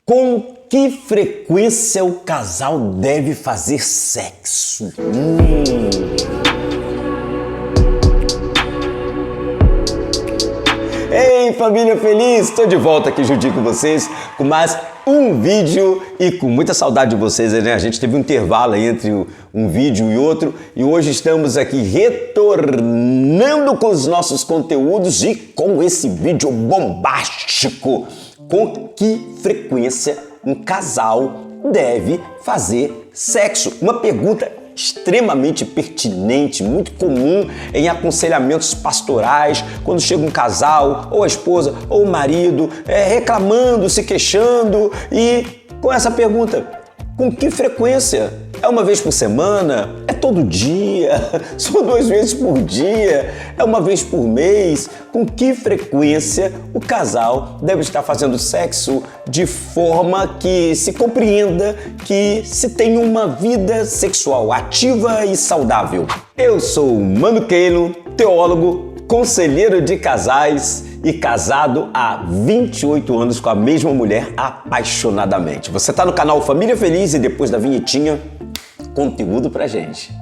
Com que frequência o casal deve fazer sexo? Ei, família feliz! Estou de volta aqui juntinho com vocês com mais um vídeo e com muita saudade de vocês, né? A gente teve um intervalo aí entre um vídeo e outro e hoje estamos aqui retornando com os nossos conteúdos e com esse vídeo bombástico. Com que frequência um casal deve fazer sexo? Uma pergunta extremamente pertinente, muito comum em aconselhamentos pastorais, quando chega um casal, ou a esposa, ou o marido, reclamando, se queixando e com essa pergunta: com que frequência? É uma vez por semana? É todo dia? São 2 vezes por dia? É uma vez por mês? Com que frequência o casal deve estar fazendo sexo de forma que se compreenda que se tem uma vida sexual ativa e saudável? Eu sou o Mano Keilo, teólogo, conselheiro de casais e casado há 28 anos com a mesma mulher apaixonadamente. Você está no canal Família Feliz e depois da vinhetinha, conteúdo pra gente.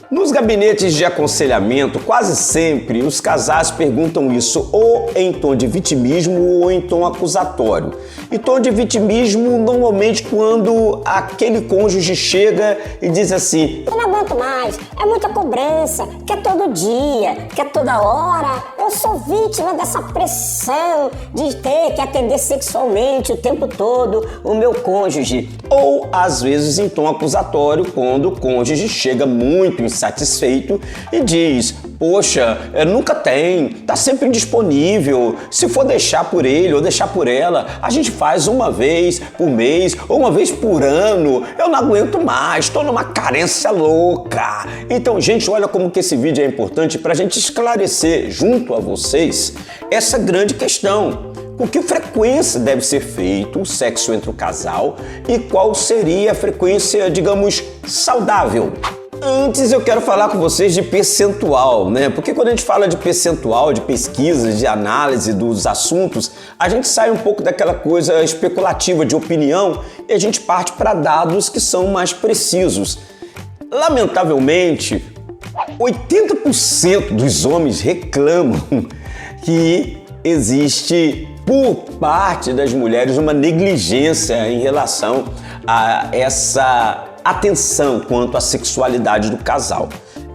Nos gabinetes de aconselhamento, quase sempre os casais perguntam isso ou em tom de vitimismo ou em tom acusatório. E tom de vitimismo normalmente quando aquele cônjuge chega e diz assim: eu não aguento mais, é muita cobrança, quer todo dia, quer toda hora, eu sou vítima dessa pressão de ter que atender sexualmente o tempo todo o meu cônjuge. Ou às vezes em tom acusatório quando o cônjuge chega muito insatisfeito e diz: poxa, nunca tem, tá sempre indisponível, se for deixar por ele ou deixar por ela, a gente faz uma vez por mês ou uma vez por ano, eu não aguento mais, tô numa carência louca. Então, gente, olha como que esse vídeo é importante pra gente esclarecer junto a vocês essa grande questão. Com que frequência deve ser feito o sexo entre o casal e qual seria a frequência, digamos, saudável? Antes eu quero falar com vocês de percentual, né? Porque quando a gente fala de percentual, de pesquisas, de análise dos assuntos, a gente sai um pouco daquela coisa especulativa de opinião e a gente parte para dados que são mais precisos. Lamentavelmente, 80% dos homens reclamam que existe por parte das mulheres uma negligência em relação a essa atenção quanto à sexualidade do casal.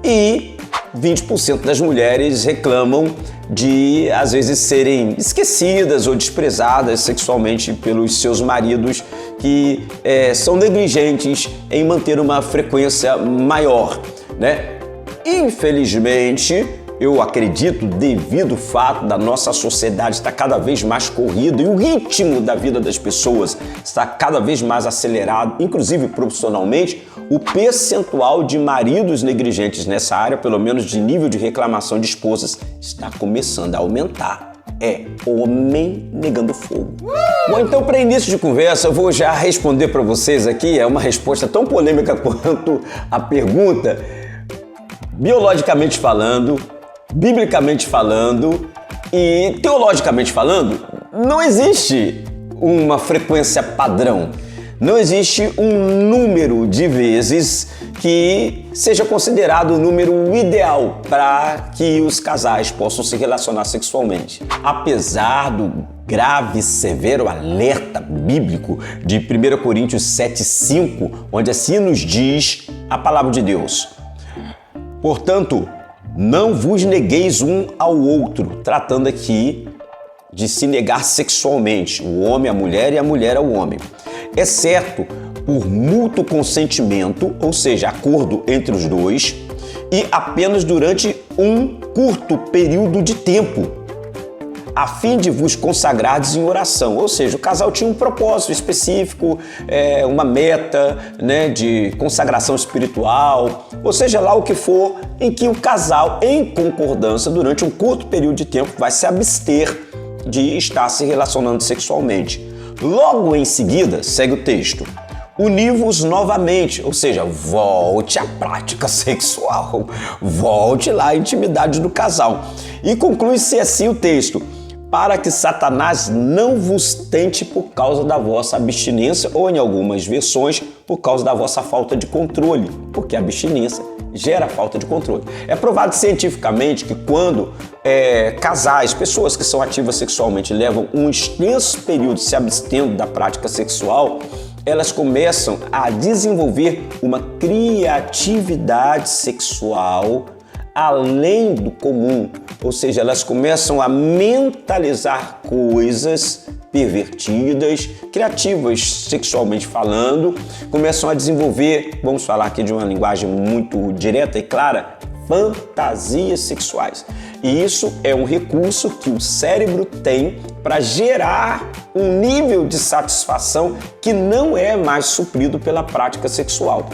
E 20% das mulheres reclamam de, às vezes, serem esquecidas ou desprezadas sexualmente pelos seus maridos que são negligentes em manter uma frequência maior, né? Infelizmente, eu acredito, devido ao fato da nossa sociedade estar cada vez mais corrida e o ritmo da vida das pessoas está cada vez mais acelerado, inclusive profissionalmente, o percentual de maridos negligentes nessa área, pelo menos de nível de reclamação de esposas, está começando a aumentar. É homem negando fogo. Bom, então para início de conversa eu vou já responder para vocês aqui, é uma resposta tão polêmica quanto a pergunta. Biologicamente falando, biblicamente falando e teologicamente falando, não existe uma frequência padrão. Não existe um número de vezes que seja considerado o número ideal para que os casais possam se relacionar sexualmente. Apesar do grave, severo alerta bíblico de 1 Coríntios 7,5, onde assim nos diz a palavra de Deus: portanto, não vos negueis um ao outro, tratando aqui de se negar sexualmente, o homem à mulher e a mulher ao homem, exceto por mútuo consentimento, ou seja, acordo entre os dois, e apenas durante um curto período de tempo, a fim de vos consagrardes em oração. Ou seja, o casal tinha um propósito específico, uma meta, né, de consagração espiritual, ou seja lá o que for, em que o casal, em concordância, durante um curto período de tempo, vai se abster de estar se relacionando sexualmente. Logo em seguida, segue o texto: univos novamente, ou seja, volte à prática sexual, volte lá à intimidade do casal. E conclui-se assim o texto: para que Satanás não vos tente por causa da vossa abstinência, ou em algumas versões, por causa da vossa falta de controle, porque a abstinência gera falta de controle. É provado cientificamente que quando casais, pessoas que são ativas sexualmente, levam um extenso período se abstendo da prática sexual, elas começam a desenvolver uma criatividade sexual além do comum, ou seja, elas começam a mentalizar coisas pervertidas, criativas sexualmente falando, começam a desenvolver, vamos falar aqui de uma linguagem muito direta e clara, fantasias sexuais. E isso é um recurso que o cérebro tem para gerar um nível de satisfação que não é mais suprido pela prática sexual.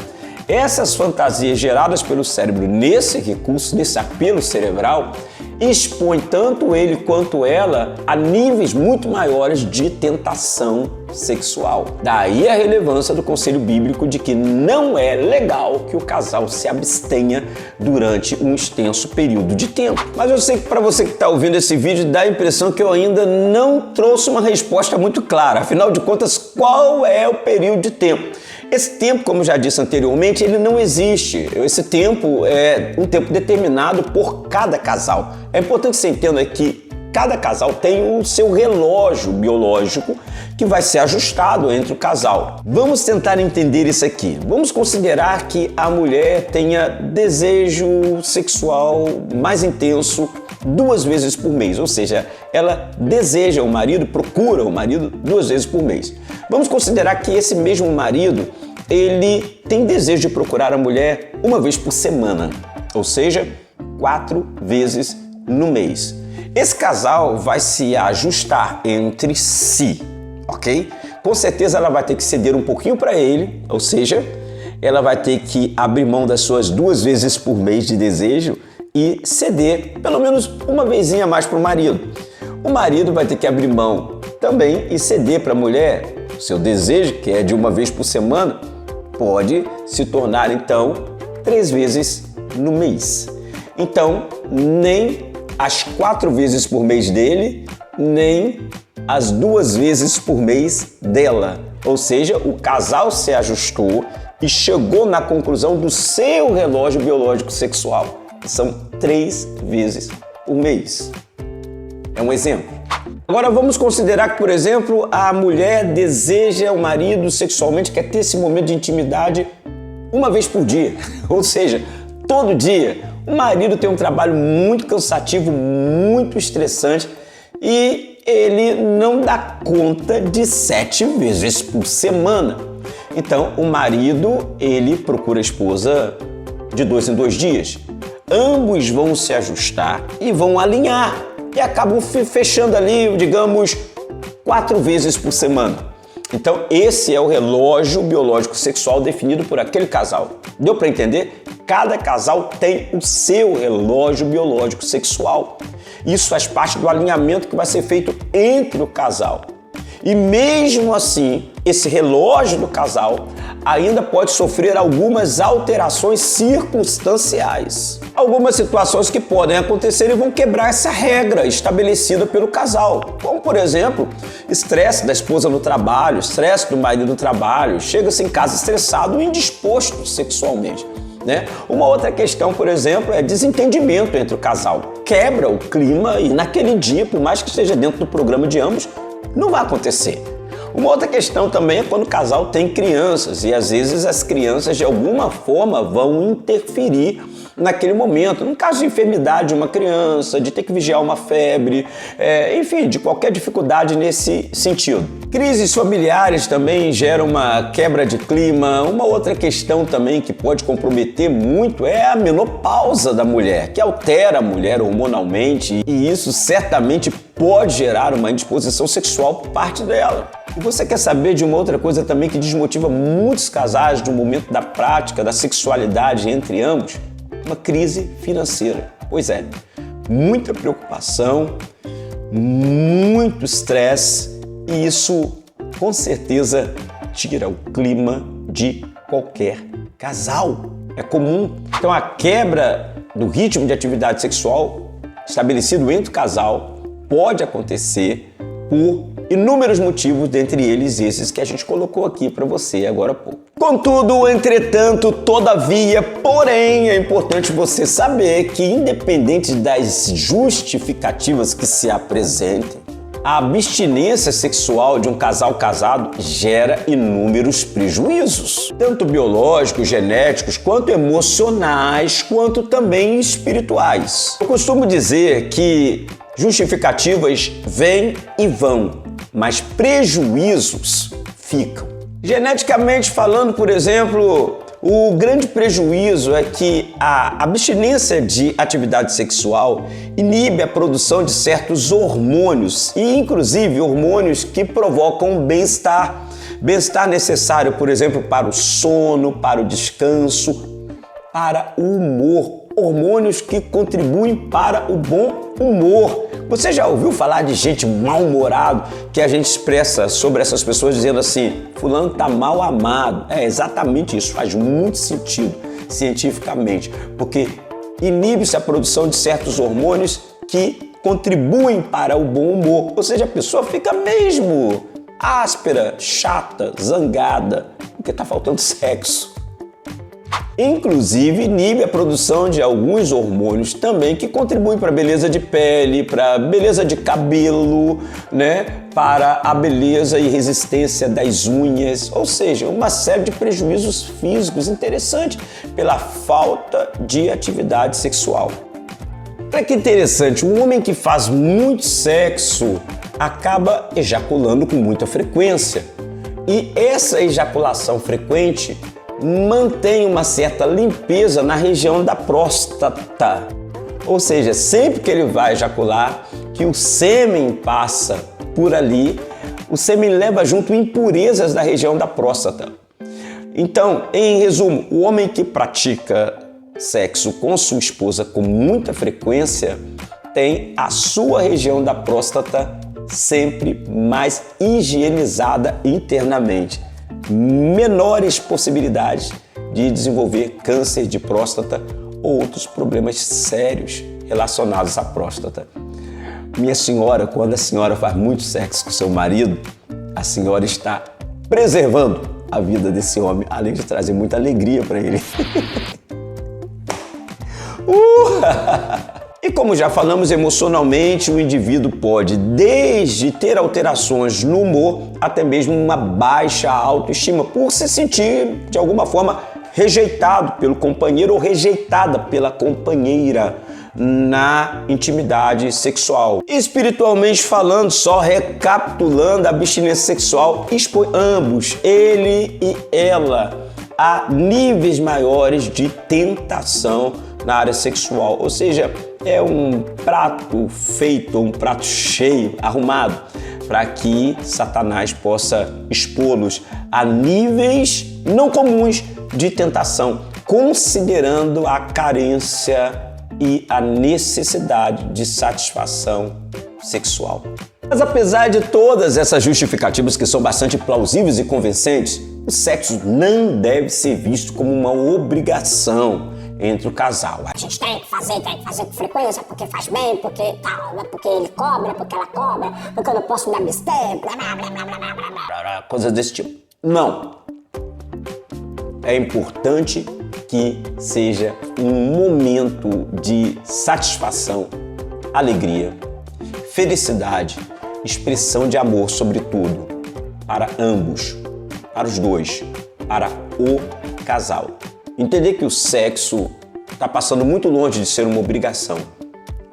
Essas fantasias geradas pelo cérebro nesse recurso, nesse apelo cerebral, expõe tanto ele quanto ela a níveis muito maiores de tentação sexual. Daí a relevância do conselho bíblico de que não é legal que o casal se abstenha durante um extenso período de tempo. Mas eu sei que para você que está ouvindo esse vídeo dá a impressão que eu ainda não trouxe uma resposta muito clara. Afinal de contas, qual é o período de tempo? Esse tempo, como eu já disse anteriormente, ele não existe. Esse tempo é um tempo determinado por cada casal. É importante que você entenda que cada casal tem o seu relógio biológico que vai ser ajustado entre o casal. Vamos tentar entender isso aqui. Vamos considerar que a mulher tenha desejo sexual mais intenso 2 vezes por mês, ou seja, ela deseja o marido, procura o marido 2 vezes por mês. Vamos considerar que esse mesmo marido, ele tem desejo de procurar a mulher 1 vez por semana, ou seja, 4 vezes no mês. Esse casal vai se ajustar entre si, ok? Com certeza ela vai ter que ceder um pouquinho para ele, ou seja, ela vai ter que abrir mão das suas 2 vezes por mês de desejo e ceder pelo menos 1 vezinha a mais para o marido. O marido vai ter que abrir mão também e ceder para a mulher o seu desejo, que é de 1 vez por semana, pode se tornar então 3 vezes no mês. Então, nem as 4 vezes por mês dele, nem as 2 vezes por mês dela. Ou seja, o casal se ajustou e chegou na conclusão do seu relógio biológico sexual. São 3 vezes por mês. É um exemplo. Agora vamos considerar que, por exemplo, a mulher deseja o marido sexualmente, quer ter esse momento de intimidade 1 vez por dia. Ou seja, todo dia. O marido tem um trabalho muito cansativo, muito estressante e ele não dá conta de 7 vezes por semana. Então, o marido, ele procura a esposa de 2 em 2 dias. Ambos vão se ajustar e vão alinhar e acabam fechando ali, digamos, 4 vezes por semana. Então, esse é o relógio biológico sexual definido por aquele casal. Deu para entender? Cada casal tem o seu relógio biológico sexual. Isso faz parte do alinhamento que vai ser feito entre o casal. E mesmo assim, esse relógio do casal ainda pode sofrer algumas alterações circunstanciais. Algumas situações que podem acontecer e vão quebrar essa regra estabelecida pelo casal. Como, por exemplo, estresse da esposa no trabalho, estresse do marido no trabalho, chega-se em casa estressado e indisposto sexualmente. Uma outra questão, por exemplo, é desentendimento entre o casal. Quebra o clima e naquele dia, por mais que esteja dentro do programa de ambos, não vai acontecer. Uma outra questão também é quando o casal tem crianças e às vezes as crianças de alguma forma vão interferir naquele momento. No caso de enfermidade de uma criança, de ter que vigiar uma febre, enfim, de qualquer dificuldade nesse sentido. Crises familiares também geram uma quebra de clima. Uma outra questão também que pode comprometer muito é a menopausa da mulher, que altera a mulher hormonalmente e isso certamente pode gerar uma indisposição sexual por parte dela. E você quer saber de uma outra coisa também que desmotiva muitos casais no momento da prática da sexualidade entre ambos? Uma crise financeira. Pois é, muita preocupação, muito estresse e isso com certeza tira o clima de qualquer casal. É comum. Então a quebra do ritmo de atividade sexual estabelecido entre o casal pode acontecer por inúmeros motivos, dentre eles esses que a gente colocou aqui para você agora há pouco. Contudo, entretanto, todavia, porém, é importante você saber que, independente das justificativas que se apresentem, a abstinência sexual de um casal casado gera inúmeros prejuízos, tanto biológicos, genéticos, quanto emocionais, quanto também espirituais. Eu costumo dizer que justificativas vêm e vão, mas prejuízos ficam. Geneticamente falando, por exemplo, o grande prejuízo é que a abstinência de atividade sexual inibe a produção de certos hormônios, e inclusive hormônios que provocam bem-estar. Bem-estar necessário, por exemplo, para o sono, para o descanso, para o humor. Hormônios que contribuem para o bom humor. Você já ouviu falar de gente mal-humorado que a gente expressa sobre essas pessoas dizendo assim, fulano tá mal amado? É exatamente isso, faz muito sentido cientificamente, porque inibe-se a produção de certos hormônios que contribuem para o bom humor, ou seja, a pessoa fica mesmo áspera, chata, zangada, porque tá faltando sexo. Inclusive, inibe a produção de alguns hormônios também que contribuem para a beleza de pele, para a beleza de cabelo, né? Para a beleza e resistência das unhas, ou seja, uma série de prejuízos físicos interessantes pela falta de atividade sexual. Olha que interessante, um homem que faz muito sexo acaba ejaculando com muita frequência. E essa ejaculação frequente mantém uma certa limpeza na região da próstata. Ou seja, sempre que ele vai ejacular, que o sêmen passa por ali, o sêmen leva junto impurezas da região da próstata. Então, em resumo, o homem que pratica sexo com sua esposa com muita frequência tem a sua região da próstata sempre mais higienizada internamente. Menores possibilidades de desenvolver câncer de próstata ou outros problemas sérios relacionados à próstata. Minha senhora, quando a senhora faz muito sexo com seu marido, a senhora está preservando a vida desse homem, além de trazer muita alegria para ele. E como já falamos, emocionalmente o indivíduo pode desde ter alterações no humor até mesmo uma baixa autoestima por se sentir de alguma forma rejeitado pelo companheiro ou rejeitada pela companheira na intimidade sexual. Espiritualmente falando, só recapitulando, a abstinência sexual expõe ambos, ele e ela, a níveis maiores de tentação na área sexual, ou seja, é um prato feito, um prato cheio, arrumado, para que Satanás possa expô-los a níveis não comuns de tentação, considerando a carência e a necessidade de satisfação sexual. Mas apesar de todas essas justificativas que são bastante plausíveis e convincentes, o sexo não deve ser visto como uma obrigação entre o casal. A gente tem que fazer com frequência, porque faz bem, porque tal, porque ele cobra, porque ela cobra, porque eu não posso me abster, blá, blá, blá, blá, blá, blá, blá. Coisas desse tipo. Não. É importante que seja um momento de satisfação, alegria, felicidade, expressão de amor, sobretudo, para ambos, para os dois, para o casal. Entender que o sexo está passando muito longe de ser uma obrigação,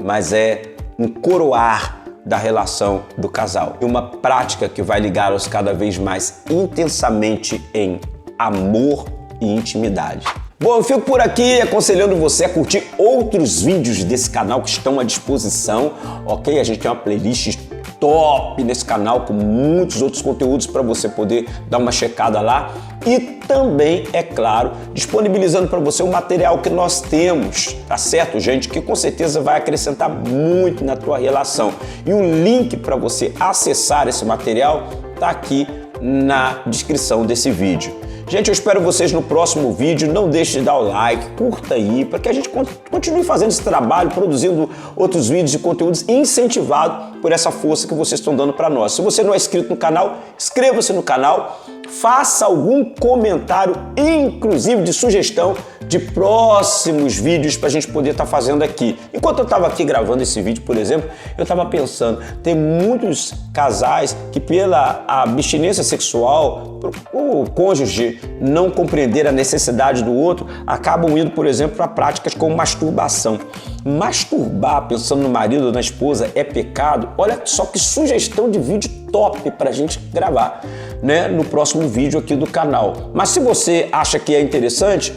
mas é um coroar da relação do casal e uma prática que vai ligá-los cada vez mais intensamente em amor e intimidade. Bom, eu fico por aqui aconselhando você a curtir outros vídeos desse canal que estão à disposição, ok? A gente tem uma playlist top nesse canal com muitos outros conteúdos para você poder dar uma checada lá e também, é claro, disponibilizando para você o material que nós temos, tá certo, gente? Que com certeza vai acrescentar muito na tua relação. E o link para você acessar esse material tá aqui na descrição desse vídeo. Gente, eu espero vocês no próximo vídeo. Não deixe de dar o like, curta aí, para que a gente continue fazendo esse trabalho, produzindo outros vídeos e conteúdos incentivado por essa força que vocês estão dando para nós. Se você não é inscrito no canal, inscreva-se no canal, faça algum comentário, inclusive de sugestão de próximos vídeos para a gente poder estar fazendo aqui. Enquanto eu estava aqui gravando esse vídeo, por exemplo, eu estava pensando, tem muitos casais que pela abstinência sexual, o cônjuge não compreender a necessidade do outro, acabam indo, por exemplo, para práticas como masturbação. Masturbar pensando no marido ou na esposa é pecado? Olha só que sugestão de vídeo top para a gente gravar, né, no próximo vídeo aqui do canal. Mas se você acha que é interessante,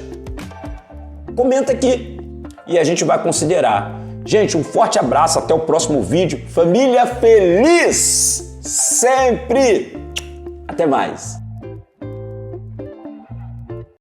comenta aqui e a gente vai considerar. Gente, um forte abraço, até o próximo vídeo. Família feliz sempre! Até mais!